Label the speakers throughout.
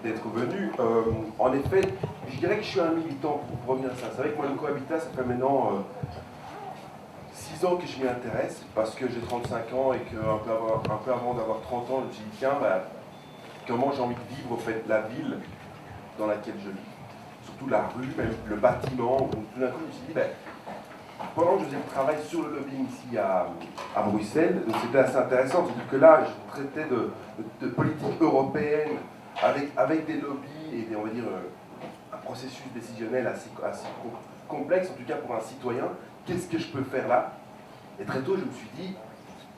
Speaker 1: d'être venu. En effet, je dirais que je suis un militant pour revenir à ça. C'est vrai que moi, le cohabitat, ça fait maintenant 6 ans que je m'y intéresse, parce que j'ai 35 ans et qu'un peu avant d'avoir 30 ans, je me suis dit, tiens, bah, comment j'ai envie de vivre, en fait, la ville dans laquelle je vis. Surtout la rue, même le bâtiment. Donc, tout d'un coup, je me suis dit, ben, pendant que je faisais le travail sur le lobbying ici à Bruxelles, c'était assez intéressant. C'est-à-dire que là, je traitais de politique européenne avec des lobbies et on va dire, un processus décisionnel assez complexe, en tout cas pour un citoyen. Qu'est-ce que je peux faire là? Et très tôt, je me suis dit,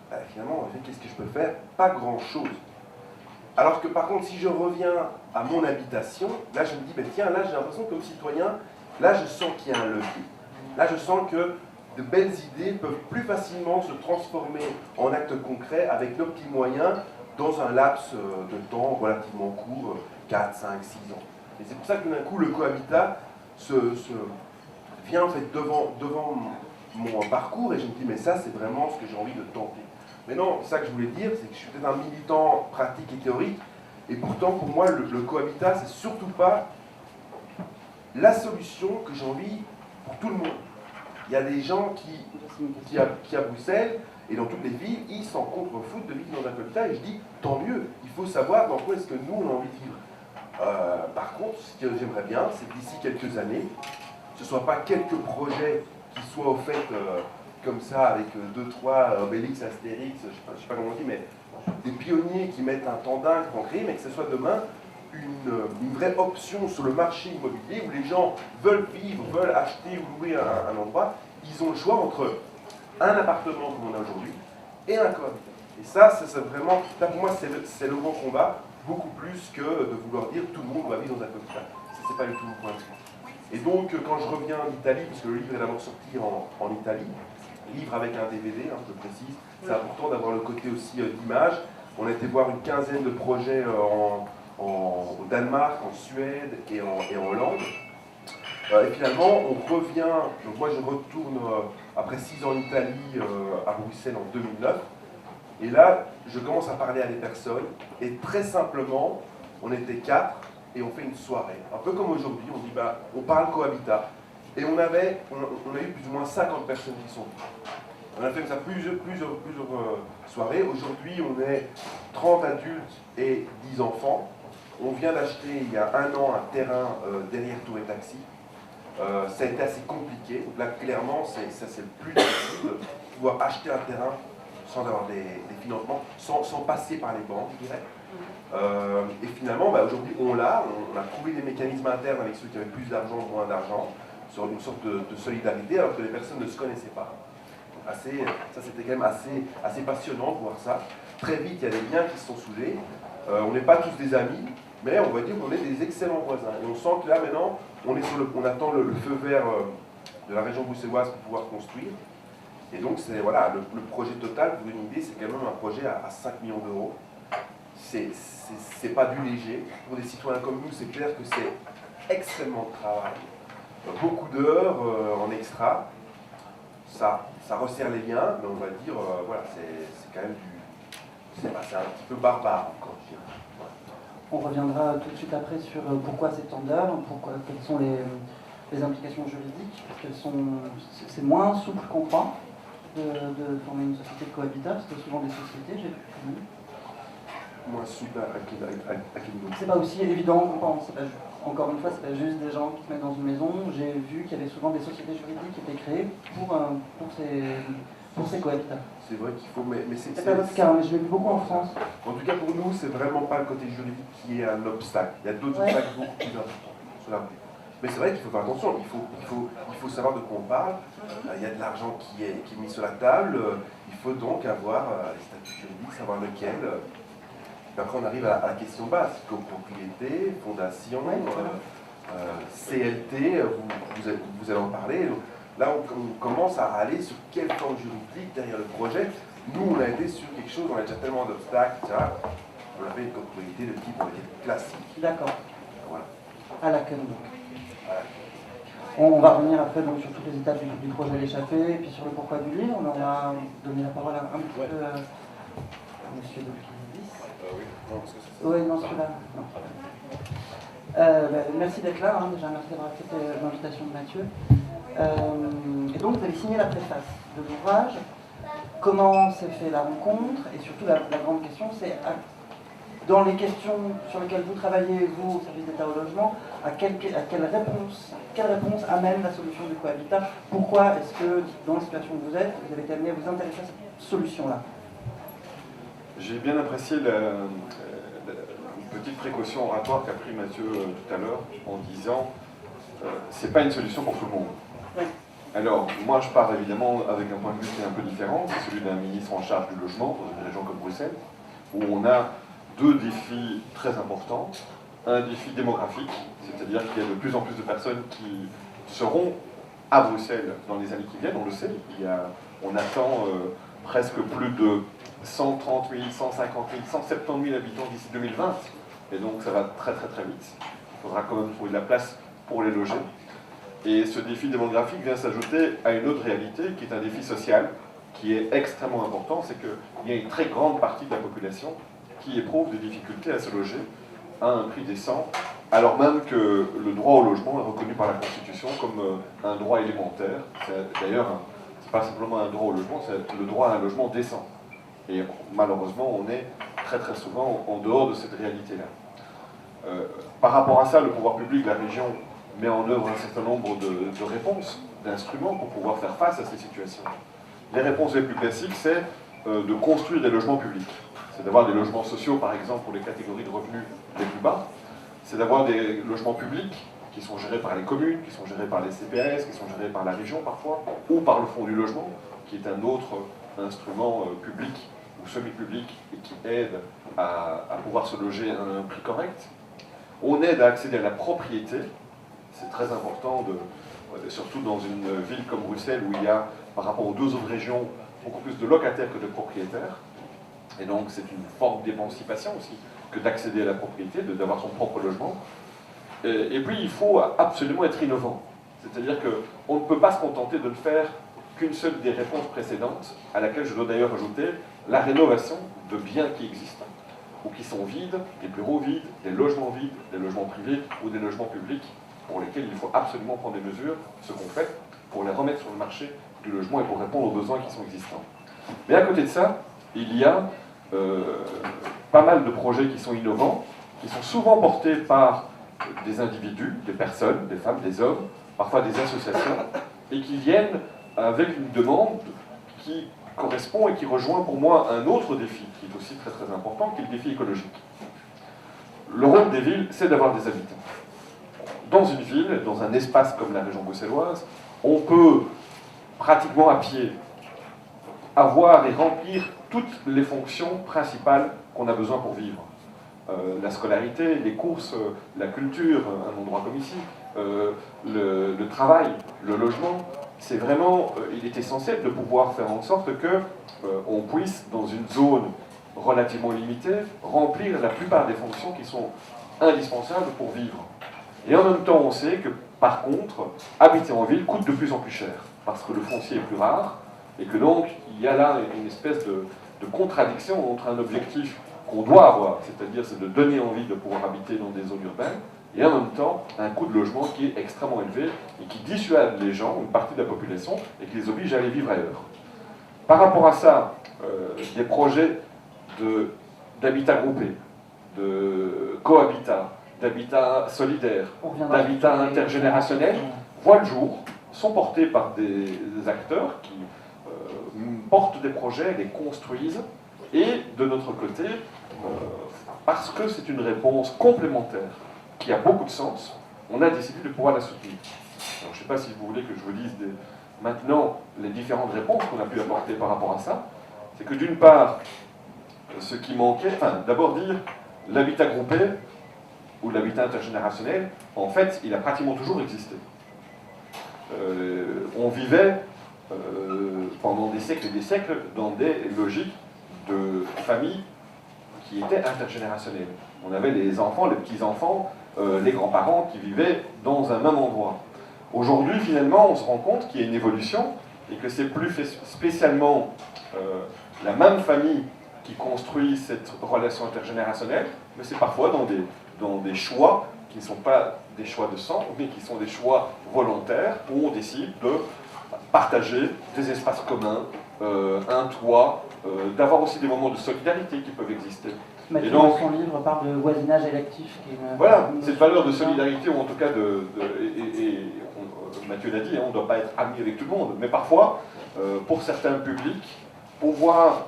Speaker 1: ben, finalement, qu'est-ce que je peux faire? Pas grand-chose. Alors que par contre, si je reviens à mon habitation, là je me dis, ben, tiens, là j'ai l'impression que comme citoyen, là je sens qu'il y a un levier. Là je sens que de belles idées peuvent plus facilement se transformer en actes concrets avec nos petits moyens dans un laps de temps relativement court, 4, 5, 6 ans. Et c'est pour ça que tout d'un coup le cohabitat vient en fait devant mon parcours et je me dis, mais ça c'est vraiment ce que j'ai envie de tenter. Mais non, ça que je voulais dire, c'est que je suis peut-être un militant pratique et théorique, et pourtant pour moi le cohabitat, c'est surtout pas la solution que j'ai envie pour tout le monde. Il y a des gens qui à Bruxelles et dans toutes les villes, ils s'en contrefoutent de vivre dans un cohabitat, et je dis, tant mieux, il faut savoir dans quoi est-ce que nous on a envie de vivre. Par contre, ce que j'aimerais bien, c'est que d'ici quelques années, ce ne soit pas quelques projets qui soient au fait comme ça, avec 2-3 Obélix, Astérix, je sais pas comment on dit, mais des pionniers qui mettent un temps dingue pour en créer, mais que ce soit demain une vraie option sur le marché immobilier où les gens veulent vivre, veulent acheter ou louer un endroit. Ils ont le choix entre un appartement comme on a aujourd'hui et un cohabitat. Et ça, c'est vraiment, là pour moi, c'est le grand combat, beaucoup plus que de vouloir dire tout le monde va vivre dans un cohabitat. C'est pas du tout le point de vue. Et donc, quand je reviens d'Italie, parce que le livre est d'abord sorti en Italie, livre avec un DVD, hein, je précise, c'est important d'avoir le côté aussi d'image. On a été voir une quinzaine de projets au Danemark, en Suède et en Hollande. Et finalement, on revient, donc moi je retourne après 6 ans en Italie, à Bruxelles en 2009. Et là, je commence à parler à des personnes, et très simplement, on était 4, et on fait une soirée. Un peu comme aujourd'hui, on dit, bah, on parle cohabitat. Et on a eu plus ou moins 50 personnes qui sont venues. On a fait comme ça plusieurs soirées. Aujourd'hui, on est 30 adultes et 10 enfants. On vient d'acheter, il y a 1 an, un terrain derrière Tour et Taxi. Ça a été assez compliqué. Donc là, clairement, c'est le plus difficile de pouvoir acheter un terrain sans avoir des financements, sans passer par les banques, je dirais. Et finalement, bah, aujourd'hui, on a trouvé des mécanismes internes avec ceux qui avaient plus d'argent, moins d'argent, sur une sorte de solidarité, alors que les personnes ne se connaissaient pas. Ça, c'était quand même assez passionnant de voir ça. Très vite, il y a des liens qui se sont soudés. On n'est pas tous des amis, mais on va dire qu'on est des excellents voisins. Et on sent que là, maintenant, on attend le feu vert de la région bruxelloise pour pouvoir construire. Et donc, voilà, le projet total, pour une idée, c'est quand même un projet à 5 millions d'euros. C'est pas du léger. Pour des citoyens comme nous, c'est clair que c'est extrêmement de travail. Beaucoup d'heures en extra. Ça resserre les liens, mais on va dire, voilà, c'est quand même c'est un petit peu barbare encore, je dirais.
Speaker 2: On reviendra tout de suite après sur pourquoi ces temps d'heures, quelles sont les implications juridiques, c'est moins souple qu'on croit de former une société de cohabitat, parce que souvent des sociétés, j'ai vu quand même.
Speaker 1: Moins souple à quel niveau?
Speaker 2: C'est pas aussi évident qu'on pense. Encore une fois, c'est pas juste des gens qui se mettent dans une maison. J'ai vu qu'il y avait souvent des sociétés juridiques qui étaient créées pour ces cohabitats.
Speaker 1: C'est vrai qu'il faut, mais
Speaker 2: c'est pas votre cas, mais je l'ai vu beaucoup en France.
Speaker 1: En tout cas, pour nous, c'est vraiment pas le côté juridique qui est un obstacle. Il y a d'autres obstacles beaucoup plus importants sur la rue. Mais c'est vrai qu'il faut faire attention, il faut savoir de quoi on parle. Il y a de l'argent qui est mis sur la table. Il faut donc avoir les statuts juridiques, savoir lequel. Puis après, on arrive à la question basse, copropriété, fondation, CLT, vous allez en parler. Donc, là, on commence à aller sur quelle forme juridique derrière le projet. Nous, on a été sur quelque chose, on a déjà tellement d'obstacles, etc. On avait une copropriété de type, on va dire, classique.
Speaker 2: D'accord.
Speaker 1: Voilà.
Speaker 2: À la queue, donc. On va revenir après donc, sur toutes les étapes du projet l'échappée, et puis sur le pourquoi du livre. On va donner la parole un petit peu à monsieur Dolphins.
Speaker 1: Oui, non, parce que c'est ça.
Speaker 2: Oui, non, celui-là. Merci d'être là, déjà merci d'avoir accepté l'invitation de Mathieu. Et donc vous avez signé la préface de l'ouvrage. Comment s'est fait la rencontre? Et surtout la grande question, c'est dans les questions sur lesquelles vous travaillez, vous, au service d'État au logement, quelle réponse amène la solution du cohabitat? Pourquoi est-ce que, dans la situation où vous êtes, vous avez été amené à vous intéresser à cette solution-là?
Speaker 3: J'ai bien apprécié la petite précaution oratoire qu'a pris Mathieu tout à l'heure en disant c'est pas une solution pour tout le monde.
Speaker 2: Oui.
Speaker 3: Alors, moi je pars évidemment avec un point de vue qui est un peu différent, c'est celui d'un ministre en charge du logement dans une région comme Bruxelles, où on a deux défis très importants. Un défi démographique, c'est-à-dire qu'il y a de plus en plus de personnes qui seront à Bruxelles dans les années qui viennent, on le sait. On attend presque plus de 130 000, 150 000, 170 000 habitants d'ici 2020. Et donc ça va très très très vite. Il faudra quand même trouver de la place pour les loger. Et ce défi démographique vient s'ajouter à une autre réalité qui est un défi social, qui est extrêmement important, c'est qu'il y a une très grande partie de la population qui éprouve des difficultés à se loger à un prix décent, alors même que le droit au logement est reconnu par la Constitution comme un droit élémentaire. D'ailleurs, c'est pas simplement un droit au logement, c'est le droit à un logement décent. Et malheureusement, on est très très souvent en dehors de cette réalité-là. Par rapport à ça, le pouvoir public de la région met en œuvre un certain nombre de réponses, d'instruments pour pouvoir faire face à ces situations. Les réponses les plus classiques, c'est de construire des logements publics. C'est d'avoir des logements sociaux, par exemple, pour les catégories de revenus les plus bas. C'est d'avoir des logements publics qui sont gérés par les communes, qui sont gérés par les CPAS, qui sont gérés par la région parfois, ou par le Fonds du logement, qui est un autre instrument public ou semi-public et qui aide à pouvoir se loger à un prix correct. On aide à accéder à la propriété. C'est très important, surtout dans une ville comme Bruxelles où il y a, par rapport aux deux autres régions, beaucoup plus de locataires que de propriétaires. Et donc c'est une forme d'émancipation aussi que d'accéder à la propriété, d'avoir son propre logement. Et puis il faut absolument être innovant. C'est-à-dire qu'on ne peut pas se contenter de ne faire qu'une seule des réponses précédentes, à laquelle je dois d'ailleurs ajouter la rénovation de biens qui existent, ou qui sont vides, des bureaux vides, des logements privés ou des logements publics, pour lesquels il faut absolument prendre des mesures, ce qu'on fait, pour les remettre sur le marché du logement et pour répondre aux besoins qui sont existants. Mais à côté de ça, il y a pas mal de projets qui sont innovants, qui sont souvent portés par des individus, des personnes, des femmes, des hommes, parfois des associations, et qui viennent avec une demande qui correspond et qui rejoint pour moi un autre défi, qui est aussi très très important, qui est le défi écologique. Le rôle des villes, c'est d'avoir des habitants. Dans une ville, dans un espace comme la région bruxelloise, on peut pratiquement à pied avoir et remplir toutes les fonctions principales qu'on a besoin pour vivre. La scolarité, les courses, la culture, un endroit comme ici, le travail, le logement, c'est vraiment, il est essentiel de pouvoir faire en sorte qu'on puisse, dans une zone relativement limitée, remplir la plupart des fonctions qui sont indispensables pour vivre. Et en même temps, on sait que, par contre, habiter en ville coûte de plus en plus cher, parce que le foncier est plus rare, et que donc, il y a là une espèce de contradiction entre un objectif qu'on doit avoir, c'est-à-dire c'est de donner envie de pouvoir habiter dans des zones urbaines, et en même temps, un coût de logement qui est extrêmement élevé et qui dissuade les gens, une partie de la population, et qui les oblige à aller vivre ailleurs. Par rapport à ça, des projets d'habitat groupé, de cohabitat, d'habitat solidaire, d'habitat intergénérationnel, voient le jour, sont portés par des acteurs qui portent des projets, les construisent, et de notre côté, parce que c'est une réponse complémentaire qui a beaucoup de sens, on a décidé de pouvoir la soutenir. Alors, je ne sais pas si vous voulez que je vous dise maintenant les différentes réponses qu'on a pu apporter par rapport à ça. C'est que d'une part, ce qui manquait, d'abord dire l'habitat groupé ou l'habitat intergénérationnel, en fait, il a pratiquement toujours existé. On vivait pendant des siècles et des siècles dans des logiques de familles qui étaient intergénérationnelles. On avait les enfants, les petits-enfants, les grands-parents qui vivaient dans un même endroit. Aujourd'hui, finalement, on se rend compte qu'il y a une évolution et que c'est plus spécialement la même famille qui construit cette relation intergénérationnelle, mais c'est parfois dans des choix qui ne sont pas des choix de sang, mais qui sont des choix volontaires, où on décide de partager des espaces communs, un toit, d'avoir aussi des moments de solidarité qui peuvent exister.
Speaker 2: Mathieu,
Speaker 3: Et donc,
Speaker 2: dans son livre, parle de voisinage électif.
Speaker 3: Voilà, cette valeur de solidarité, ou en tout cas Mathieu l'a dit, hein, on ne doit pas être ami avec tout le monde, mais parfois, pour certains publics, pouvoir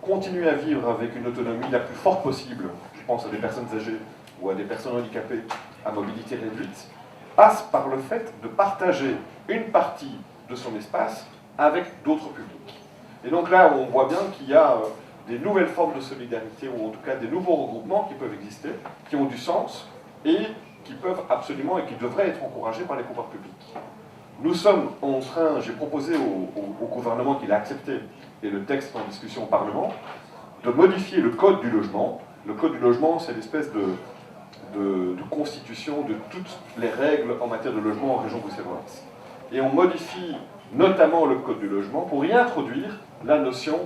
Speaker 3: continuer à vivre avec une autonomie la plus forte possible, je pense à des personnes âgées ou à des personnes handicapées à mobilité réduite, passe par le fait de partager une partie de son espace avec d'autres publics. Et donc là, on voit bien qu'il y a des nouvelles formes de solidarité, ou en tout cas des nouveaux regroupements qui peuvent exister, qui ont du sens, et qui peuvent absolument et qui devraient être encouragés par les pouvoirs publics. Nous sommes en train, j'ai proposé au gouvernement qui l'a accepté, et le texte en discussion au Parlement, de modifier le Code du logement. Le Code du logement, c'est l'espèce de constitution de toutes les règles en matière de logement en région bruxelloise. Et on modifie notamment le Code du logement pour y introduire la notion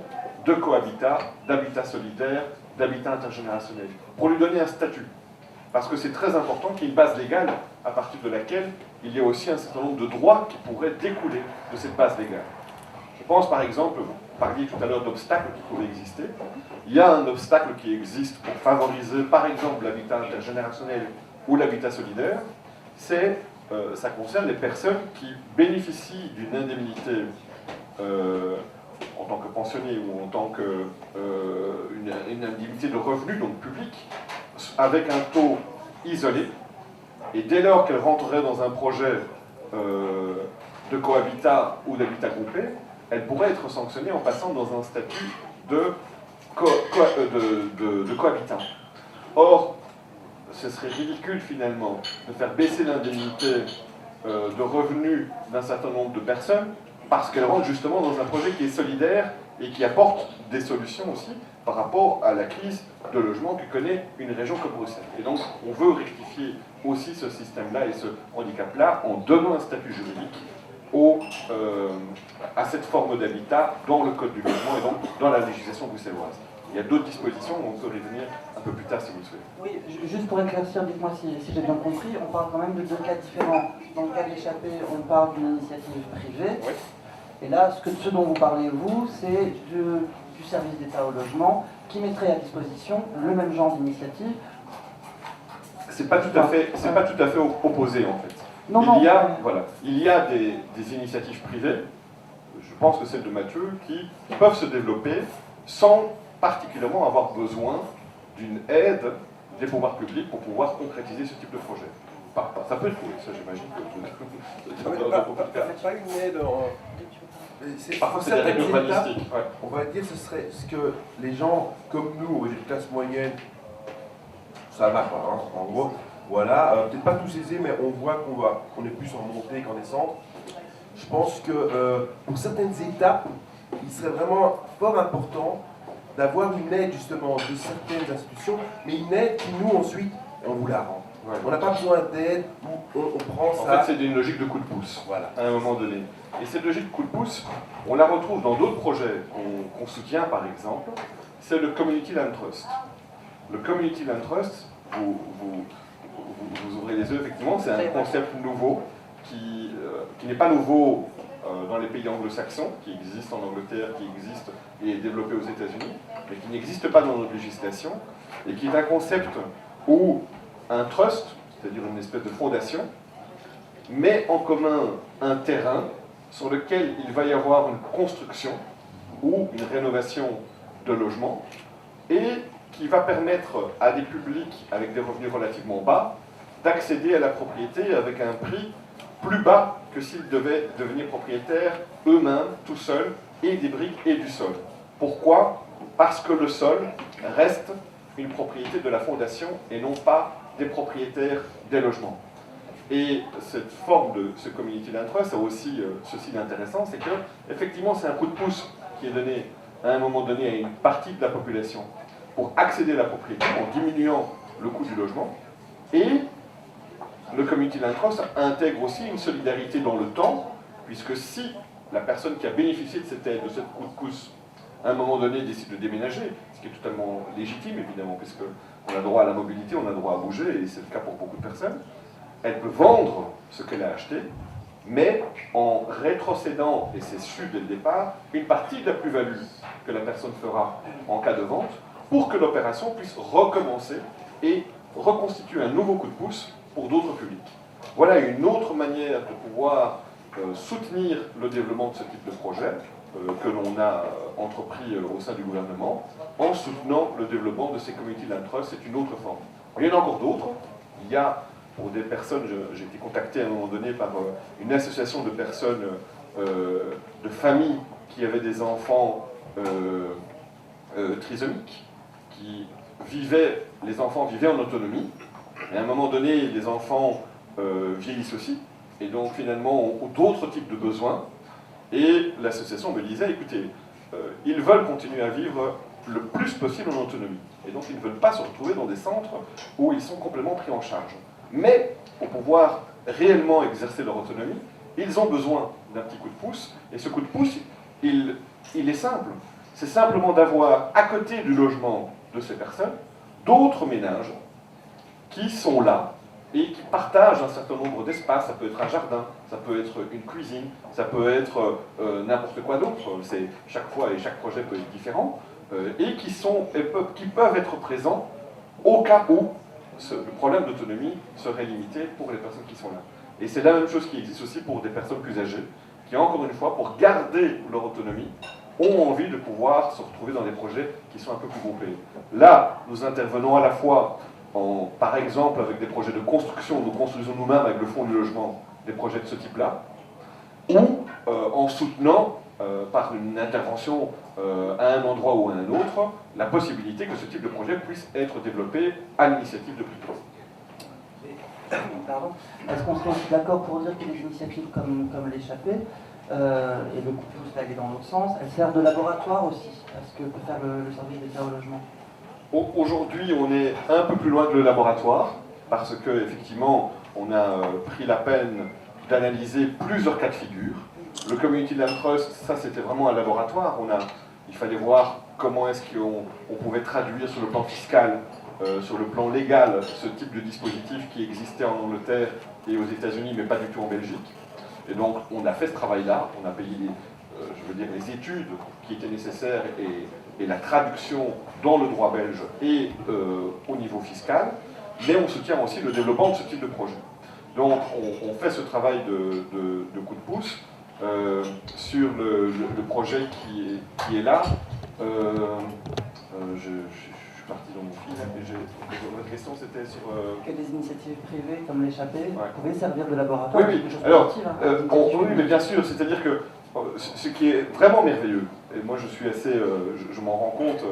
Speaker 3: de cohabitat, d'habitat solidaire, d'habitat intergénérationnel, pour lui donner un statut. Parce que c'est très important qu'il y ait une base légale à partir de laquelle il y a aussi un certain nombre de droits qui pourraient découler de cette base légale. Je pense par exemple, vous parliez tout à l'heure d'obstacles qui pouvaient exister. Il y a un obstacle qui existe pour favoriser par exemple l'habitat intergénérationnel ou l'habitat solidaire, ça concerne les personnes qui bénéficient d'une indemnité en tant que pensionné ou en tant qu'une indemnité de revenu, donc publique, avec un taux isolé, et dès lors qu'elle rentrerait dans un projet de cohabitat ou d'habitat groupé, elle pourrait être sanctionnée en passant dans un statut de cohabitant. Or, ce serait ridicule finalement de faire baisser l'indemnité de revenus d'un certain nombre de personnes parce qu'elles rentrent justement dans un projet qui est solidaire et qui apporte des solutions aussi par rapport à la crise de logement que connaît une région comme Bruxelles. Et donc, on veut rectifier aussi ce système-là et ce handicap-là en donnant un statut juridique à cette forme d'habitat dans le Code du logement et donc dans la législation bruxelloise. Il y a d'autres dispositions, on peut y revenir un peu plus tard si vous le souhaitez.
Speaker 2: Oui, juste pour éclaircir, dites-moi si j'ai bien compris, on parle quand même de deux cas différents. Dans le cas de l'échappée, on parle d'une initiative privée.
Speaker 3: Oui.
Speaker 2: Et là, ce dont vous parlez, vous, c'est du service d'État au logement qui mettrait à disposition le même genre d'initiative.
Speaker 3: C'est pas tout à fait opposé en fait.
Speaker 2: Non,
Speaker 3: il y a des initiatives privées, je pense que celle de Mathieu, qui peuvent se développer sans particulièrement avoir besoin d'une aide des pouvoirs publics pour pouvoir concrétiser ce type de projet. Ça peut être trouvé, ça j'imagine que...
Speaker 1: pas une aide
Speaker 3: Parfois c'est des règles urbanistiques. Ouais.
Speaker 1: On va dire ce serait ce que les gens comme nous, les classes moyennes, ça va pas, hein, en gros, voilà, peut-être pas tous aisés, mais on voit qu'on est plus en montée qu'en descente. Je pense que pour certaines étapes, il serait vraiment fort important d'avoir une aide justement de certaines institutions, mais une aide qui nous ensuite, on vous la rend. Ouais. On n'a pas besoin d'aide, on prend ça.
Speaker 3: En fait, c'est une logique de coup de pouce, voilà, à un moment donné. Et cette logique de coup de pouce, on la retrouve dans d'autres projets qu'on soutient, par exemple, c'est le Community Land Trust. Le Community Land Trust, vous ouvrez les yeux, effectivement, c'est un concept nouveau qui n'est pas nouveau dans les pays anglo-saxons, qui existe en Angleterre, qui existe et est développé aux États-Unis, mais qui n'existe pas dans notre législation, et qui est un concept où un trust, c'est-à-dire une espèce de fondation, met en commun un terrain sur lequel il va y avoir une construction ou une rénovation de logements, et qui va permettre à des publics avec des revenus relativement bas d'accéder à la propriété avec un prix plus bas que s'ils devaient devenir propriétaires eux-mêmes, tout seuls, et des briques et du sol. Pourquoi ? Parce que le sol reste une propriété de la fondation et non pas des propriétaires des logements. Et cette forme de ce Community Land Trust a aussi ceci d'intéressant, c'est que effectivement c'est un coup de pouce qui est donné à un moment donné à une partie de la population pour accéder à la propriété en diminuant le coût du logement. Et le Community Land Trust intègre aussi une solidarité dans le temps, puisque si la personne qui a bénéficié de cette aide, de ce coup de pouce, à un moment donné décide de déménager, ce qui est totalement légitime évidemment, puisque On a droit à la mobilité, on a droit à bouger, et c'est le cas pour beaucoup de personnes. Elle peut vendre ce qu'elle a acheté, mais en rétrocédant, et c'est su dès le départ, une partie de la plus-value que la personne fera en cas de vente, pour que l'opération puisse recommencer et reconstituer un nouveau coup de pouce pour d'autres publics. Voilà une autre manière de pouvoir soutenir le développement de ce type de projet que l'on a entrepris au sein du gouvernement, en soutenant le développement de ces community land trusts. C'est une autre forme. Il y en a encore d'autres. Il y a, pour des personnes, j'ai été contacté à un moment donné par une association de personnes, de familles qui avaient des enfants trisomiques, qui vivaient, les enfants vivaient en autonomie, et à un moment donné, les enfants vieillissent aussi, et donc finalement ont d'autres types de besoins, et l'association me disait, écoutez, ils veulent continuer à vivre le plus possible en autonomie, et donc ils ne veulent pas se retrouver dans des centres où ils sont complètement pris en charge. Mais pour pouvoir réellement exercer leur autonomie, ils ont besoin d'un petit coup de pouce, et ce coup de pouce, il est simple. C'est simplement d'avoir, à côté du logement de ces personnes, d'autres ménages qui sont là et qui partagent un certain nombre d'espaces. Ça peut être un jardin, ça peut être une cuisine, ça peut être n'importe quoi d'autre. Chaque fois et chaque projet peut être différent, et qui peuvent être présents au cas où le problème d'autonomie serait limité pour les personnes qui sont là. Et c'est la même chose qui existe aussi pour des personnes plus âgées, qui, encore une fois, pour garder leur autonomie, ont envie de pouvoir se retrouver dans des projets qui sont un peu plus groupés. Là, nous intervenons à la fois, par exemple, avec des projets de construction, nous construisons nous-mêmes avec le Fonds du logement des projets de ce type-là, ou en soutenant, par une intervention à un endroit ou à un autre, la possibilité que ce type de projet puisse être développé à l'initiative de Plutôt.
Speaker 2: Pardon. Est-ce qu'on serait aussi d'accord pour dire que les initiatives comme l'échappée, et le coup de pouce aller dans l'autre sens, elles servent de laboratoire aussi à ce que peut faire le service d'État au logement?
Speaker 3: Aujourd'hui, on est un peu plus loin que le laboratoire, parce qu'effectivement, on a pris la peine d'analyser plusieurs cas de figure. Le Community Land Trust, ça c'était vraiment un laboratoire. Il fallait voir comment est-ce qu'on pouvait traduire sur le plan fiscal, sur le plan légal, ce type de dispositif qui existait en Angleterre et aux États-Unis, mais pas du tout en Belgique. Et donc, on a fait ce travail-là, on a payé les études qui étaient nécessaires et la traduction dans le droit belge et au niveau fiscal, mais on soutient aussi le développement de ce type de projet. Donc, on fait ce travail de coup de pouce sur le projet qui est là. Je suis parti dans mon fil, mais votre question c'était sur...
Speaker 2: Que des initiatives privées comme l'échappée pouvaient servir de
Speaker 3: Oui,
Speaker 2: laboratoire.
Speaker 3: oui. Alors, oui, mais bien sûr, c'est-à-dire que ce qui est vraiment merveilleux, et moi je suis assez, je m'en rends compte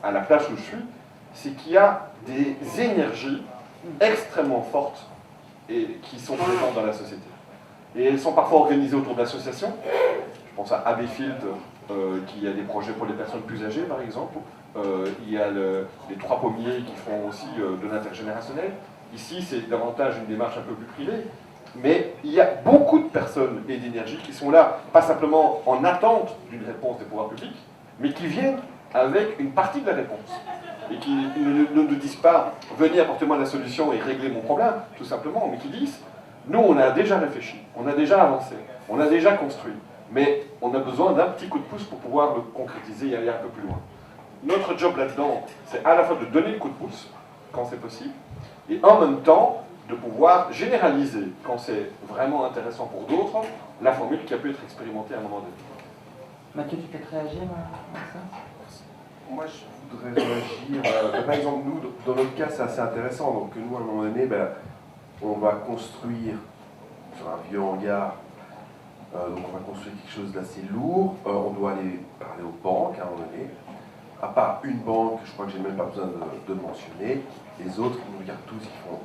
Speaker 3: à la place où je suis, c'est qu'il y a des énergies extrêmement fortes et qui sont présentes dans la société. Et elles sont parfois organisées autour d'associations. Je pense à Abbeyfield, qui a des projets pour les personnes plus âgées, par exemple. Il y a les Trois Pommiers qui font aussi de l'intergénérationnel. Ici, c'est davantage une démarche un peu plus privée. Mais il y a beaucoup de personnes et d'énergie qui sont là, pas simplement en attente d'une réponse des pouvoirs publics, mais qui viennent avec une partie de la réponse. Et qui ne disent pas « venez, apportez-moi la solution et réglez mon problème », tout simplement, mais qui disent « nous, on a déjà réfléchi, on a déjà avancé, on a déjà construit, mais on a besoin d'un petit coup de pouce pour pouvoir le concrétiser et aller un peu plus loin ». Notre job là-dedans, c'est à la fois de donner le coup de pouce, quand c'est possible, et en même temps, de pouvoir généraliser, quand c'est vraiment intéressant pour d'autres, la formule qui a pu être expérimentée à un moment donné.
Speaker 2: Mathieu, tu peux réagir à ça?
Speaker 1: Moi, je voudrais réagir. Par exemple, nous, dans notre cas, c'est assez intéressant. Donc, nous, à un moment donné, on va construire sur un vieux hangar. Donc, on va construire quelque chose d'assez lourd. On doit aller parler aux banques à un moment donné. À part une banque, je crois que j'ai même pas besoin de mentionner. Les autres, ils nous regardent tous, ils font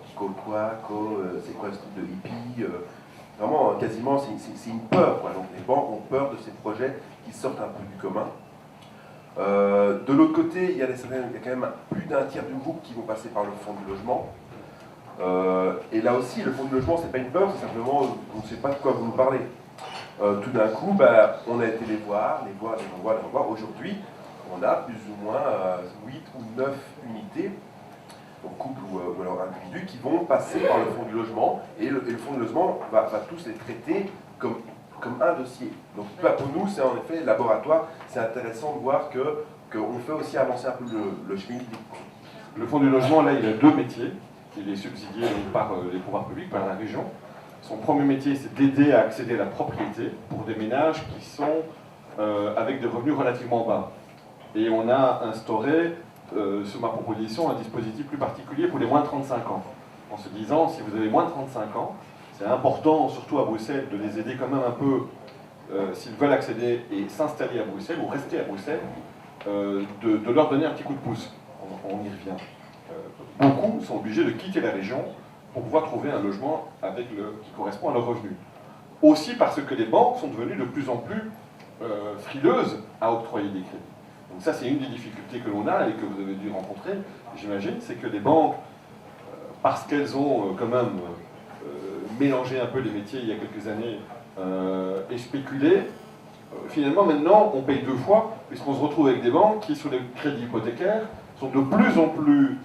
Speaker 1: c'est quoi ce truc de hippie Vraiment, quasiment, c'est une peur, quoi. Donc, les banques ont peur de ces projets qui sortent un peu du commun. De l'autre côté, il y a quand même plus d'un tiers du groupe qui vont passer par le fonds du logement. Et là aussi, le fonds du logement, c'est pas une peur, c'est simplement, on ne sait pas de quoi vous nous parlez. Tout d'un coup, on a été les voir. Aujourd'hui, on a plus ou moins 8 ou 9 unités donc couple ou alors individus, qui vont passer par le fonds du logement, et le fonds du logement va tous les traiter comme un dossier. Donc pour nous, c'est en effet laboratoire, c'est intéressant de voir qu'on fait aussi avancer un peu le chemin.
Speaker 3: Le fonds du logement, là, il a 2 métiers. Il est subsidié par les pouvoirs publics, par la région. Son premier métier, c'est d'aider à accéder à la propriété pour des ménages qui sont avec des revenus relativement bas. Et on a instauré, sur ma proposition, un dispositif plus particulier pour les moins de 35 ans. En se disant, si vous avez moins de 35 ans, c'est important, surtout à Bruxelles, de les aider quand même un peu, s'ils veulent accéder et s'installer à Bruxelles ou rester à Bruxelles, de leur donner un petit coup de pouce. On y revient. Beaucoup sont obligés de quitter la région pour pouvoir trouver un logement qui correspond à leurs revenus. Aussi parce que les banques sont devenues de plus en plus frileuses à octroyer des crédits. Donc ça, c'est une des difficultés que l'on a et que vous avez dû rencontrer, j'imagine, c'est que les banques, parce qu'elles ont quand même mélangé un peu les métiers il y a quelques années et spéculé, finalement, maintenant, on paye 2 fois, puisqu'on se retrouve avec des banques qui, sur les crédits hypothécaires, sont de plus en plus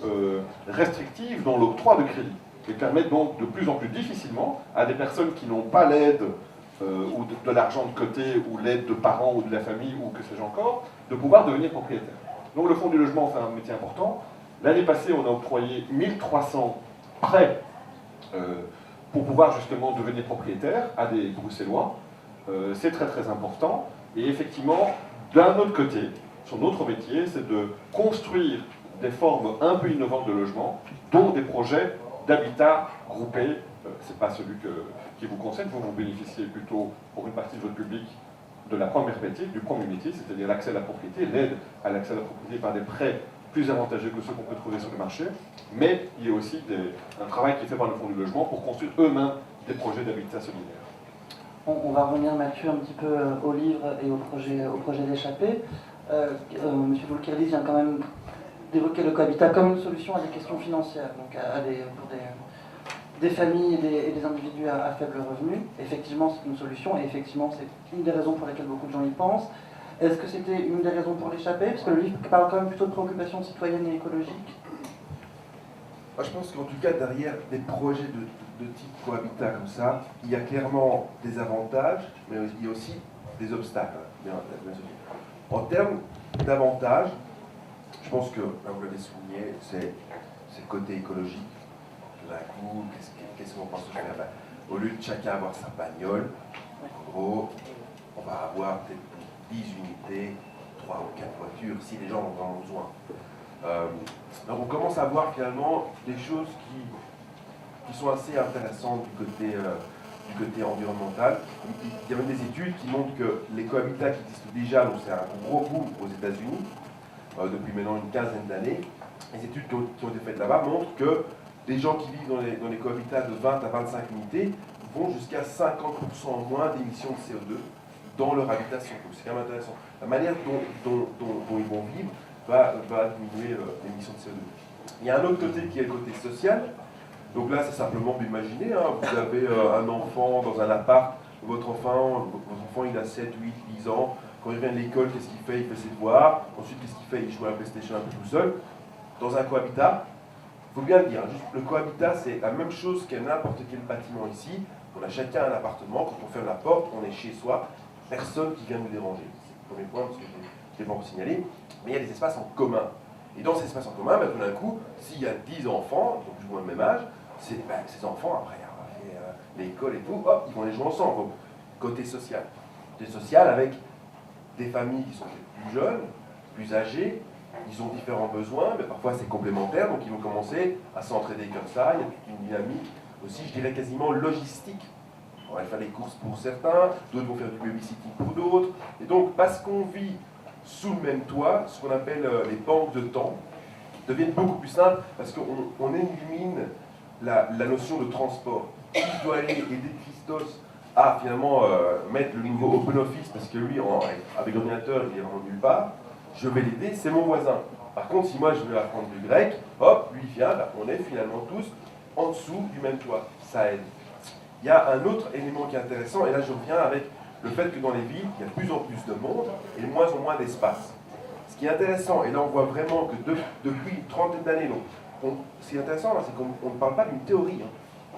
Speaker 3: restrictives dans l'octroi de crédit et permettent donc de plus en plus difficilement à des personnes qui n'ont pas l'aide ou de l'argent de côté ou l'aide de parents ou de la famille ou que sais-je encore, de pouvoir devenir propriétaire. Donc le fonds du logement fait un métier important. L'année passée, on a octroyé 1300 prêts pour pouvoir justement devenir propriétaire à des Bruxellois. C'est très très important. Et effectivement, d'un autre côté, son autre métier, c'est de construire des formes un peu innovantes de logement, dont des projets d'habitat groupé. C'est pas celui qui vous concerne, vous bénéficiez plutôt, pour une partie de votre public, de la première métier, du premier métier, c'est-à-dire l'accès à la propriété, l'aide à l'accès à la propriété par des prêts plus avantageux que ceux qu'on peut trouver sur le marché, mais il y a aussi un travail qui est fait par le fonds du logement pour construire eux-mêmes des projets d'habitat solidaire.
Speaker 2: On va revenir, Mathieu, un petit peu au livre et au projet d'échappée. Monsieur Boulkerlis vient quand même d'évoquer le cohabitat comme une solution à des questions financières, donc pour des familles et des individus à faible revenu. Effectivement, c'est une solution, et effectivement, c'est une des raisons pour lesquelles beaucoup de gens y pensent. Est-ce que c'était une des raisons pour l'échapper? Parce que le livre parle quand même plutôt de préoccupations citoyennes et écologiques.
Speaker 1: Moi, je pense qu'en tout cas, derrière des projets de type cohabitat comme ça, il y a clairement des avantages, mais il y a aussi des obstacles. En termes d'avantages, je pense que, là vous l'avez souligné, c'est le côté écologique. Tout d'un coup, qu'est-ce qu'on pense que je vais faire? Au lieu de chacun avoir sa bagnole, en gros, on va avoir peut-être 10 unités, 3 ou 4 voitures, si les gens en ont vraiment besoin. Donc on commence à voir finalement des choses qui sont assez intéressantes du côté environnemental. Il y a même des études qui montrent que les cohabitats qui existent déjà, donc c'est un gros boom aux États-Unis, depuis maintenant une quinzaine d'années, les études qui ont été faites là-bas montrent que les gens qui vivent dans les cohabitats de 20 à 25 unités vont jusqu'à 50% moins d'émissions de CO2 dans leur habitation. Donc c'est quand même intéressant. La manière dont ils vont vivre va diminuer l'émission de CO2. Il y a un autre côté qui est le côté social. Donc là, c'est simplement d'imaginer, vous avez un enfant dans un appart, votre enfant il a 7, 8, 10 ans, quand il vient de l'école, qu'est-ce qu'il fait? Il fait ses devoirs, ensuite qu'est-ce qu'il fait? Il joue à la PlayStation un peu tout seul. Dans un cohabitat, il faut bien le dire, le cohabitat c'est la même chose qu'à n'importe quel bâtiment ici. On a chacun un appartement, quand on ferme la porte, on est chez soi, personne qui vient nous déranger. C'est le premier point, parce que je l'ai pas signalé. Mais il y a des espaces en commun. Et dans ces espaces en commun, tout d'un coup, s'il y a 10 enfants, donc plus ou moins le même âge, ces enfants, après avoir fait l'école et tout, hop, ils vont aller jouer ensemble. Donc, côté social. Côté social avec des familles qui sont plus jeunes, plus âgées, ils ont différents besoins, mais parfois c'est complémentaire, donc ils vont commencer à s'entraider comme ça. Il y a toute une dynamique aussi, je dirais quasiment logistique. On va faire les courses pour certains, d'autres vont faire du babysitting pour d'autres. Et donc, parce qu'on vit sous le même toit, ce qu'on appelle les banques de temps, deviennent beaucoup plus simples parce qu'on élimine la notion de transport. Si je dois aller aider Christos à finalement mettre le nouveau Open Office parce que lui, avec l'ordinateur, il est vraiment nulle part, je vais l'aider, c'est mon voisin. Par contre, si moi je veux apprendre du grec, hop, lui vient, on est finalement tous en dessous du même toit. Ça aide. Il y a un autre élément qui est intéressant, et là je reviens avec le fait que dans les villes, il y a de plus en plus de monde et de moins en moins d'espace. Ce qui est intéressant, et là on voit vraiment que depuis une trentaine d'années, donc ce qui est intéressant, c'est qu'on ne parle pas d'une théorie.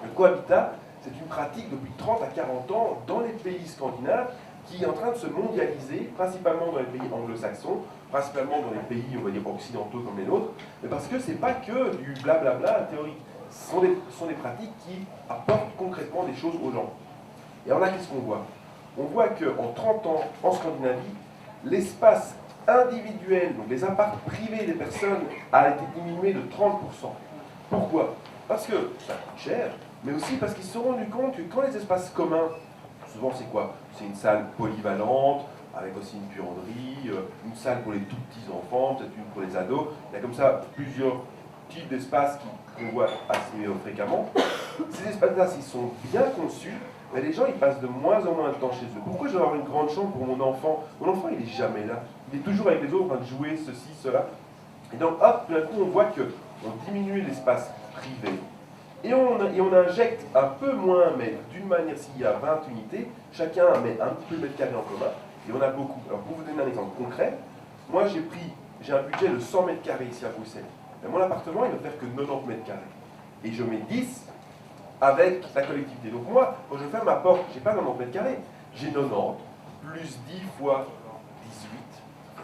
Speaker 1: Le cohabitat, c'est une pratique depuis 30 à 40 ans dans les pays scandinaves qui est en train de se mondialiser, principalement dans les pays anglo-saxons, principalement dans les pays, on va dire, occidentaux comme les nôtres, mais parce que ce n'est pas que du blablabla théorique. Ce sont des pratiques qui apportent concrètement des choses aux gens. Et alors là, qu'est-ce qu'on voit? On voit qu'en 30 ans, en Scandinavie, l'espace individuel, donc les apparts privés des personnes, a été diminué de 30%. Pourquoi? Parce que ça coûte cher, mais aussi parce qu'ils se sont rendus compte que quand les espaces communs, souvent c'est quoi? C'est une salle polyvalente, avec aussi une buanderie, une salle pour les tout petits enfants, peut-être une pour les ados. Il y a comme ça plusieurs types d'espaces qu'on voit assez fréquemment. Ces espaces-là, s'ils sont bien conçus, mais les gens ils passent de moins en moins de temps chez eux. Pourquoi je vais avoir une grande chambre pour mon enfant? Mon enfant il n'est jamais là. Il est toujours avec les autres en train de jouer ceci, cela. Et donc hop, tout d'un coup on voit qu'on diminue l'espace privé. Et on injecte un peu moins, mais d'une manière, s'il y a 20 unités, chacun met un petit peu le mètre carré en commun, et on a beaucoup. Alors pour vous donner un exemple concret, moi j'ai un budget de 100 mètres carrés ici à Bruxelles. Mais mon appartement il ne fait que 90 mètres carrés. Et je mets 10 avec la collectivité. Donc moi, quand je ferme ma porte, je n'ai pas 90 mètres carrés, j'ai 90 plus 10 fois 18,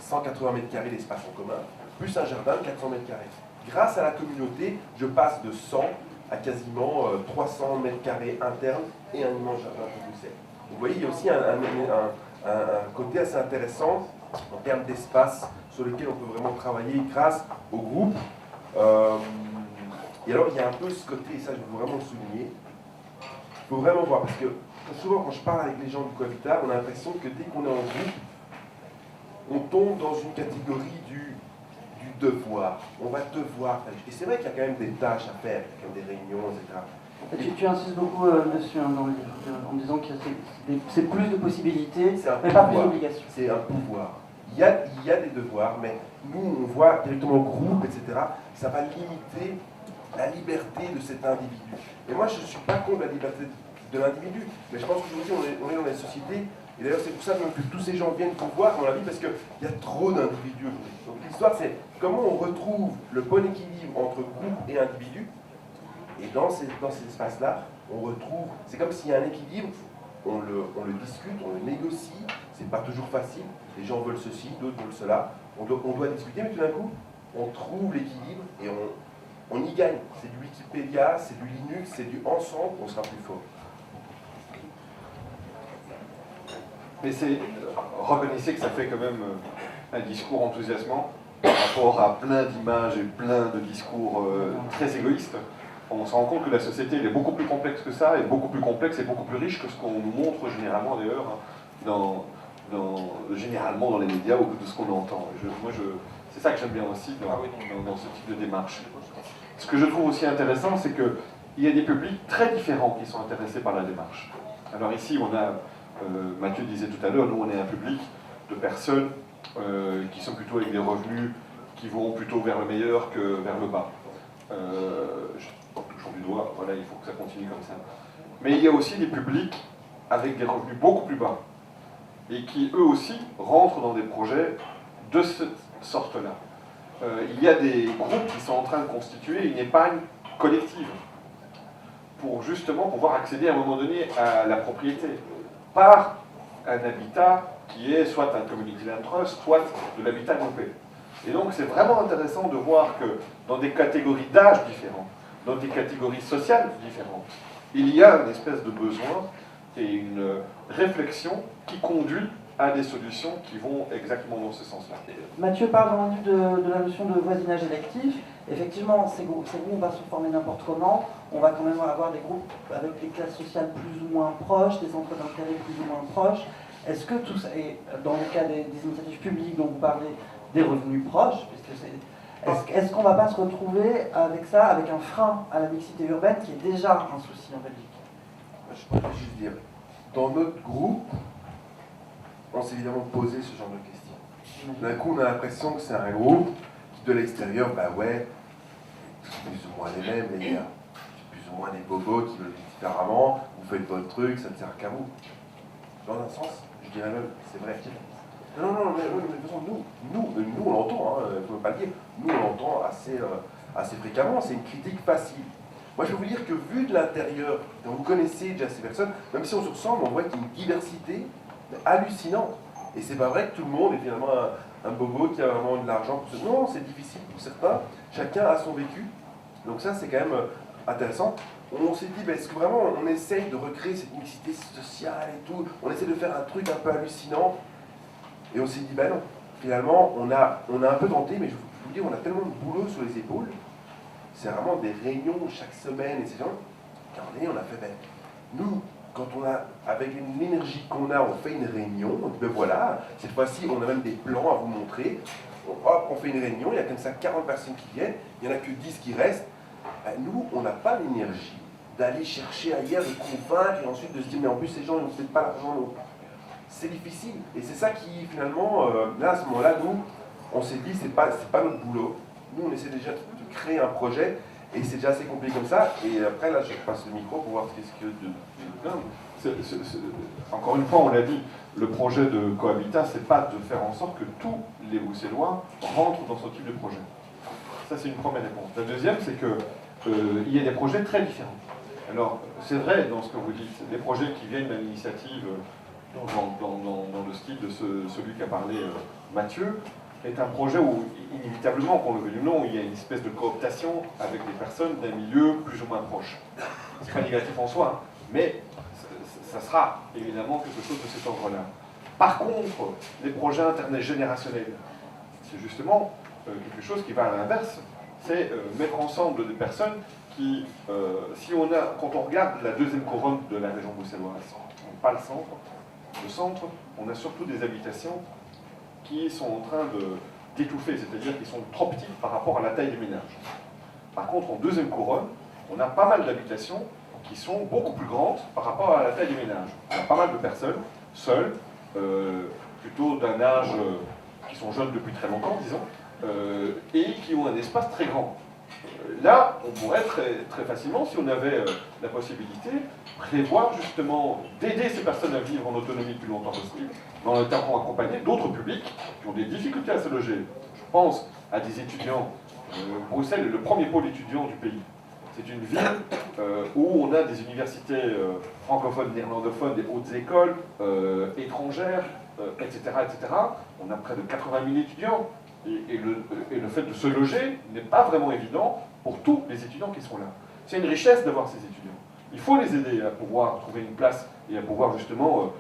Speaker 1: 180 mètres carrés d'espace en commun, plus un jardin de 400 mètres carrés. Grâce à la communauté, je passe de 100 à quasiment 300 mètres carrés internes et un immense jardin pour Bruxelles. Vous voyez, il y a aussi un côté assez intéressant en termes d'espace sur lequel on peut vraiment travailler grâce au groupe. Et alors, il y a un peu ce côté, et ça je veux vraiment le souligner, il faut vraiment voir, parce que souvent quand je parle avec les gens du cohabitat, on a l'impression que dès qu'on est en groupe, on tombe dans une catégorie du devoir. On va devoir faire. Et c'est vrai qu'il y a quand même des tâches à faire, comme des réunions, etc.
Speaker 2: Tu insistes beaucoup dessus dans le livre, en disant que c'est plus de possibilités, mais
Speaker 1: pouvoir.
Speaker 2: pas plus d'obligations.
Speaker 1: C'est un pouvoir. Il y a des devoirs, mais nous, on voit directement au groupe, etc., ça va limiter la liberté de cet individu. Et moi, je ne suis pas contre la liberté de l'individu, mais je pense qu'aujourd'hui, on est dans la société, et d'ailleurs, c'est pour ça que tous ces gens viennent pour voir dans la vie, parce qu'il y a trop d'individus aujourd'hui. Donc l'histoire, c'est comment on retrouve le bon équilibre entre groupe et individu, et dans ces espaces-là, on retrouve, c'est comme s'il y a un équilibre, on le discute, on le négocie, c'est pas toujours facile, les gens veulent ceci, d'autres veulent cela, on doit discuter, mais tout d'un coup, on trouve l'équilibre et on y gagne. C'est du Wikipédia, c'est du Linux, c'est du ensemble, on sera plus fort.
Speaker 3: Mais reconnaissez que ça fait quand même un discours enthousiasmant par rapport à plein d'images et plein de discours très égoïstes. On se rend compte que la société elle est beaucoup plus complexe que ça, et beaucoup plus complexe et beaucoup plus riche que ce qu'on nous montre généralement d'ailleurs, généralement dans les médias ou de ce qu'on entend. C'est ça que j'aime bien aussi dans ce type de démarche. Ce que je trouve aussi intéressant, c'est qu'il y a des publics très différents qui sont intéressés par la démarche. Alors ici, on a, Mathieu disait tout à l'heure, nous on est un public de personnes qui sont plutôt avec des revenus qui vont plutôt vers le meilleur que vers le bas. En touchant du doigt, voilà, il faut que ça continue comme ça. Mais il y a aussi des publics avec des revenus beaucoup plus bas et qui eux aussi rentrent dans des projets de cette sorte-là. Il y a des groupes qui sont en train de constituer une épargne collective pour justement pouvoir accéder à un moment donné à la propriété par un habitat qui est soit un community land trust, soit de l'habitat groupé. Et donc c'est vraiment intéressant de voir que dans des catégories d'âge différentes, dans des catégories sociales différentes, il y a une espèce de besoin et une réflexion qui conduit à des solutions qui vont exactement dans ce sens-là.
Speaker 2: Mathieu parle dans le livre de la notion de voisinage électif. Effectivement, ces groupes on va se former n'importe comment. On va quand même avoir des groupes avec des classes sociales plus ou moins proches, des centres d'intérêt plus ou moins proches. Est-ce que tout ça, et dans le cas des initiatives publiques dont vous parlez, des revenus proches, est-ce qu'on ne va pas se retrouver avec ça, avec un frein à la mixité urbaine qui est déjà un souci en Belgique?
Speaker 1: Je peux juste dire, dans notre groupe, on s'est évidemment posé ce genre de questions. D'un coup, on a l'impression que c'est un groupe qui, de l'extérieur, bah ouais, c'est plus ou moins les mêmes, les gars. C'est plus ou moins des bobos qui veulent vivre différemment, vous faites votre truc, ça ne sert qu'à vous. Dans un sens, je dirais même, c'est vrai. Non, mais de toute façon, nous on l'entend, il ne faut pas le dire, nous on l'entend assez fréquemment, c'est une critique facile. Moi je peux vous dire que vu de l'intérieur, vous connaissez déjà ces personnes, même si on se ressemble, on voit qu'il y a une diversité hallucinante. Et c'est pas vrai que tout le monde est finalement un bobo qui a vraiment de l'argent pour ce. Non, c'est difficile pour certains, chacun a son vécu. Donc ça c'est quand même intéressant. On s'est dit, est-ce que vraiment on essaye de recréer cette mixité sociale et tout, on essaie de faire un truc un peu hallucinant, et on s'est dit, non, finalement on a un peu tenté, mais je vous dis, on a tellement de boulot sur les épaules, c'est vraiment des réunions chaque semaine, et ces gens, qu'à un moment donné, on a fait, nous, quand on a, avec l'énergie qu'on a, on fait une réunion, on dit, voilà, cette fois-ci on a même des plans à vous montrer, hop, on fait une réunion, il y a comme ça 40 personnes qui viennent, il n'y en a que 10 qui restent. Nous, on n'a pas l'énergie d'aller chercher ailleurs, de convaincre et ensuite de se dire mais en plus ces gens ils n'ont peut-être pas l'argent. C'est difficile. Et c'est ça qui finalement, là à ce moment-là, nous, on s'est dit c'est pas notre boulot. Nous on essaie déjà de créer un projet et c'est déjà assez compliqué comme ça. Et après là je passe le micro pour voir ce que
Speaker 3: Encore une fois, on l'a dit, le projet de Cohabitat, c'est pas de faire en sorte que tous les Bruxellois rentrent dans ce type de projet. Ça c'est une première réponse. La deuxième, c'est que il y a des projets très différents. Alors, c'est vrai dans ce que vous dites, des projets qui viennent à l'initiative dans le style de celui qu'a parlé Mathieu, est un projet où, inévitablement, qu'on le veuille ou non, il y a une espèce de cooptation avec des personnes d'un milieu plus ou moins proche. C'est pas négatif en soi, hein, mais ça sera évidemment quelque chose de cet ordre-là. Par contre, les projets intergénérationnels, c'est justement quelque chose qui va à l'inverse. C'est mettre ensemble des personnes qui, quand on regarde la deuxième couronne de la région bruxelloise, pas le centre, on a surtout des habitations qui sont en train d'étouffer, c'est-à-dire qui sont trop petites par rapport à la taille des ménages. Par contre, en deuxième couronne, on a pas mal d'habitations qui sont beaucoup plus grandes par rapport à la taille des ménages. On a pas mal de personnes seules, plutôt d'un âge, qui sont jeunes depuis très longtemps, disons, et qui ont un espace très grand. Là, on pourrait très facilement, si on avait la possibilité, prévoir justement d'aider ces personnes à vivre en autonomie le plus longtemps possible, en étant accompagner d'autres publics qui ont des difficultés à se loger. Je pense à des étudiants. Bruxelles est le premier pôle étudiant du pays. C'est une ville où on a des universités francophones, néerlandophones, des hautes écoles, étrangères, etc., etc. On a près de 80 000 étudiants. Et le fait de se loger n'est pas vraiment évident pour tous les étudiants qui sont là. C'est une richesse d'avoir ces étudiants. Il faut les aider à pouvoir trouver une place et à pouvoir justement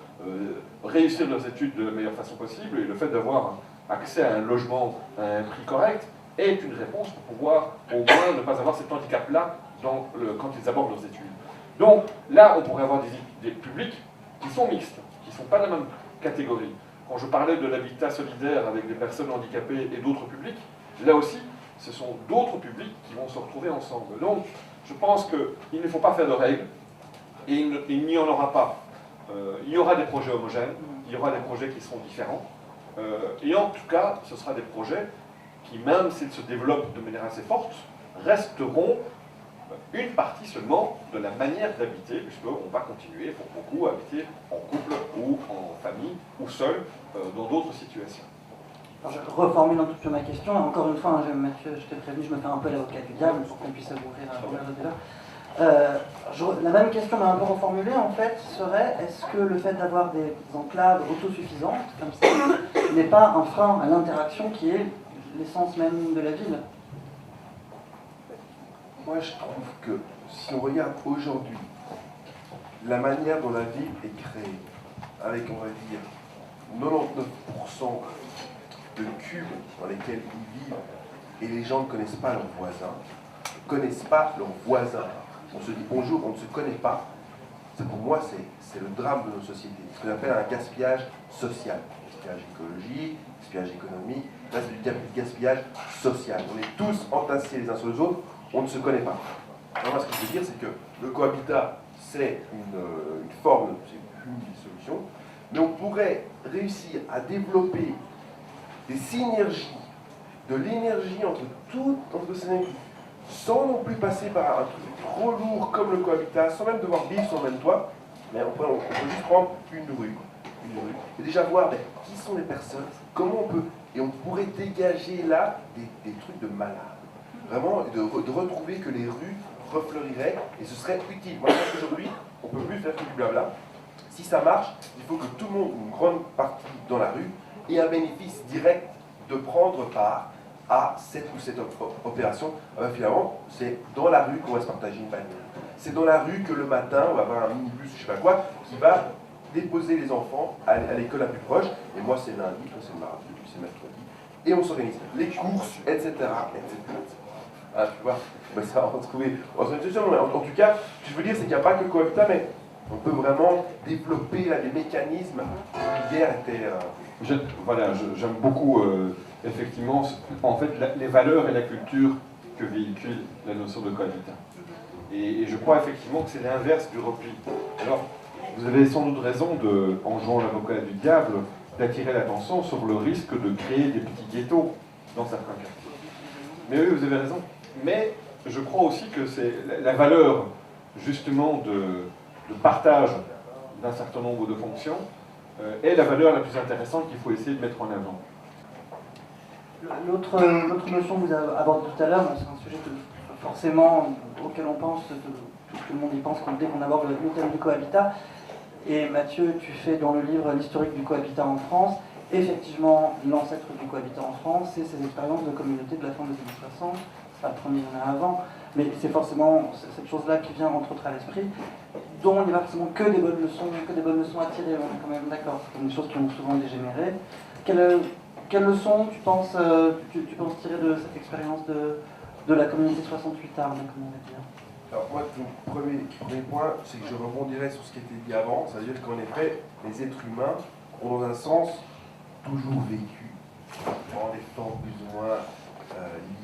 Speaker 3: réussir leurs études de la meilleure façon possible. Et le fait d'avoir accès à un logement à un prix correct est une réponse pour pouvoir au moins ne pas avoir cet handicap-là quand ils abordent leurs études. Donc là, on pourrait avoir des publics qui sont mixtes, qui ne sont pas de la même catégorie. Quand je parlais de l'habitat solidaire avec des personnes handicapées et d'autres publics, là aussi, ce sont d'autres publics qui vont se retrouver ensemble. Donc, je pense qu'il ne faut pas faire de règles, et il n'y en aura pas. Il y aura des projets homogènes, il y aura des projets qui seront différents, et en tout cas, ce sera des projets qui, même s'ils se développent de manière assez forte, resteront une partie seulement de la manière d'habiter, puisqu'on va continuer pour beaucoup à habiter en couple ou en famille ou seul dans d'autres situations.
Speaker 2: Alors, je reformule un tout petit peu ma question. Encore une fois, Mathieu, je t'ai prévenu, je me fais un peu l'avocat du diable pour qu'on puisse ouvrir le débat. La même question, mais un peu reformulée, en fait, serait est-ce que le fait d'avoir des enclaves autosuffisantes, comme ça, n'est pas un frein à l'interaction qui est l'essence même de la ville?
Speaker 1: Moi, je trouve que si on regarde aujourd'hui la manière dont la ville est créée, avec, on va dire, 99% de cubes dans lesquels ils vivent, et les gens ne connaissent pas leurs voisins, on se dit bonjour, on ne se connaît pas. Ça, pour moi, c'est le drame de nos sociétés. Ce qu'on appelle un gaspillage social. Gaspillage écologique, gaspillage économique, là c'est du gaspillage social. On est tous entassés les uns sur les autres, on ne se connaît pas. Alors, moi, ce que je veux dire, c'est que le cohabitat, c'est une forme, c'est une des solutions, mais on pourrait réussir à développer des synergies, de l'énergie entre ces individus, sans non plus passer par un truc trop lourd comme le cohabitat, sans même devoir vivre sur le même toit, mais on peut juste prendre une rue, une rue, et déjà voir qui sont les personnes, comment on peut, et on pourrait dégager là des trucs de malade. Vraiment, de retrouver que les rues refleuriraient, et ce serait utile. Moi, je pense qu'aujourd'hui, on ne peut plus faire que du blabla. Si ça marche, il faut que tout le monde, une grande partie dans la rue, ait un bénéfice direct de prendre part à cette ou cette opération. Finalement, c'est dans la rue qu'on va se partager une bagnole. C'est dans la rue que le matin, on va avoir un minibus, je ne sais pas quoi, qui va déposer les enfants à l'école la plus proche. Et moi, c'est lundi, toi, c'est mardi, puis c'est mercredi. Et on s'organise. Les courses, etc. Ah, tu vois, ben ça, on va trouver. En tout cas, ce que je veux dire, c'est qu'il n'y a pas que Cohabitat, mais on peut vraiment développer là, des mécanismes qui hier étaient.
Speaker 3: J'aime beaucoup, effectivement, en fait, les valeurs et la culture que véhicule la notion de cohabitat. Et je crois effectivement que c'est l'inverse du repli. Alors, vous avez sans doute raison, en jouant l'avocat du diable, d'attirer l'attention sur le risque de créer des petits ghettos dans certains quartiers. Mais oui, vous avez raison. Mais je crois aussi que c'est la valeur, justement, de partage d'un certain nombre de fonctions est la valeur la plus intéressante qu'il faut essayer de mettre en avant.
Speaker 2: L'autre notion que vous avez abordée tout à l'heure, c'est un sujet forcément auquel on pense, tout le monde y pense dès qu'on aborde le thème du cohabitat. Et Mathieu, tu fais dans le livre l'historique du cohabitat en France. Effectivement, l'ancêtre du cohabitat en France, c'est ces expériences de communauté de la fin des années 60. C'est pas le premier, il y en a avant, mais c'est forcément cette chose-là qui vient entre autres à l'esprit, dont il n'y a pas forcément que des bonnes leçons à tirer, on est quand même d'accord. C'est des choses qui ont souvent dégénéré. Quelle leçon tu penses tirer de cette expérience de la communauté 68 Arles, comment on va dire?
Speaker 1: Alors moi, le premier point, c'est que je rebondirais sur ce qui a été dit avant, c'est-à-dire qu'en effet, les êtres humains ont dans un sens toujours vécu dans des formes plus ou moins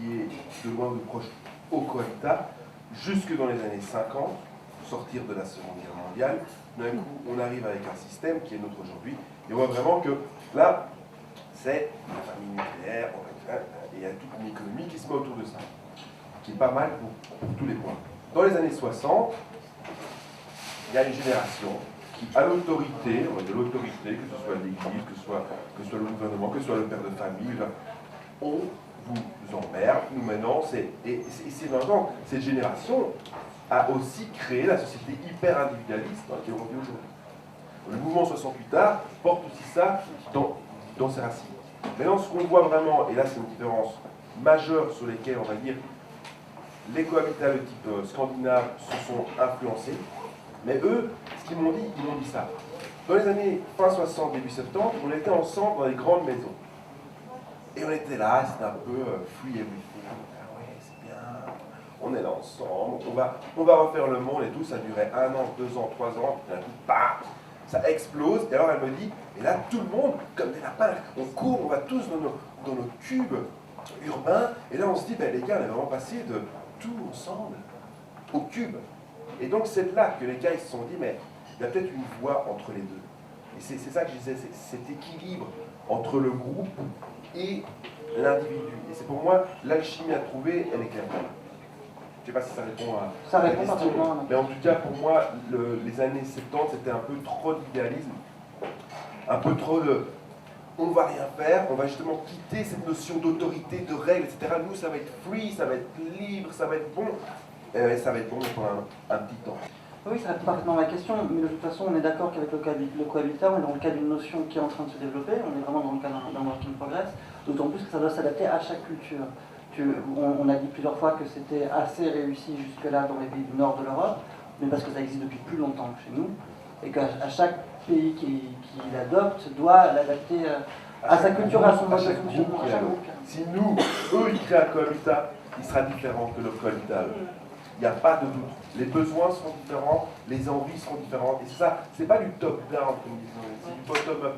Speaker 1: liées de loin ou de proche au cohabitat, jusque dans les années 50, sortir de la Seconde Guerre mondiale. D'un coup, on arrive avec un système qui est nôtre aujourd'hui, et on voit vraiment que là, c'est la famille nucléaire, et il y a toute une économie qui se met autour de ça, qui est pas mal pour tous les points. Dans les années 60, il y a une génération qui a l'autorité, on va dire l'autorité, que ce soit l'Église, que ce soit le gouvernement, que ce soit le père de famille, on vous emmerde, nous maintenant, et c'est vraiment, cette génération a aussi créé la société hyper individualiste dans laquelle on vit aujourd'hui. Le mouvement 68 Arts porte aussi ça dans ses racines. Maintenant, ce qu'on voit vraiment, et là c'est une différence majeure sur lesquelles on va dire les cohabitats de type scandinave se sont influencés, mais eux, ce qu'ils m'ont dit, ils m'ont dit ça. Dans les années fin 60, début 70, on était ensemble dans les grandes maisons. Et on était là, c'était un peu free everything. Ah ouais, c'est bien, on est là ensemble, on va refaire le monde et tout, ça durait 1 an, 2 ans, 3 ans, puis d'un coup, bam, ça explose. Et alors elle me dit, et là tout le monde, comme des lapins, on court, on va tous dans nos cubes urbains, et là on se dit, ben, les gars, on est vraiment passé de tout ensemble au cube. Et donc c'est là que les gars ils se sont dit, mais il y a peut-être une voie entre les deux. Et c'est ça que je disais, c'est cet équilibre entre le groupe et l'individu. Et c'est pour moi, l'alchimie à trouver, elle est clairement là. Je ne sais pas si ça répond à
Speaker 2: ça
Speaker 1: la
Speaker 2: répond
Speaker 1: question,
Speaker 2: parfaitement.
Speaker 1: mais en tout cas, pour moi, les années 70, c'était un peu trop d'idéalisme, un peu trop de on ne va rien faire, on va justement quitter cette notion d'autorité, de règles, etc. Nous, ça va être free, ça va être libre, ça va être bon. Et ça va être bon pour un petit temps.
Speaker 2: Oui, ça répond parfaitement à ma question, mais de toute façon, on est d'accord qu'avec le cohabitat, on est dans le cas d'une notion qui est en train de se développer, on est vraiment dans le cas d'un work in progress, d'autant plus que ça doit s'adapter à chaque culture. On a dit plusieurs fois que c'était assez réussi jusque-là dans les pays du nord de l'Europe, mais parce que ça existe depuis plus longtemps que chez nous, et qu'à chaque pays qui l'adopte doit l'adapter à sa culture, à son mode de fonctionnement.
Speaker 1: Si nous, eux, ils créent un cohabitat, il sera différent que notre cohabitat. Il n'y a pas de doute. Les besoins seront différents, les envies seront différentes. Et c'est ça, c'est pas du top-down, comme disons, c'est du bottom-up.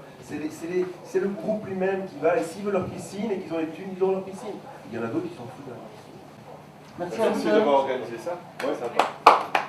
Speaker 1: C'est le groupe lui-même qui va, et s'ils veulent leur piscine et qu'ils ont les thunes, ils ont leur piscine. Il y en a d'autres qui s'en foutent.
Speaker 3: Merci d'avoir organisé ça. Ouais, ça va.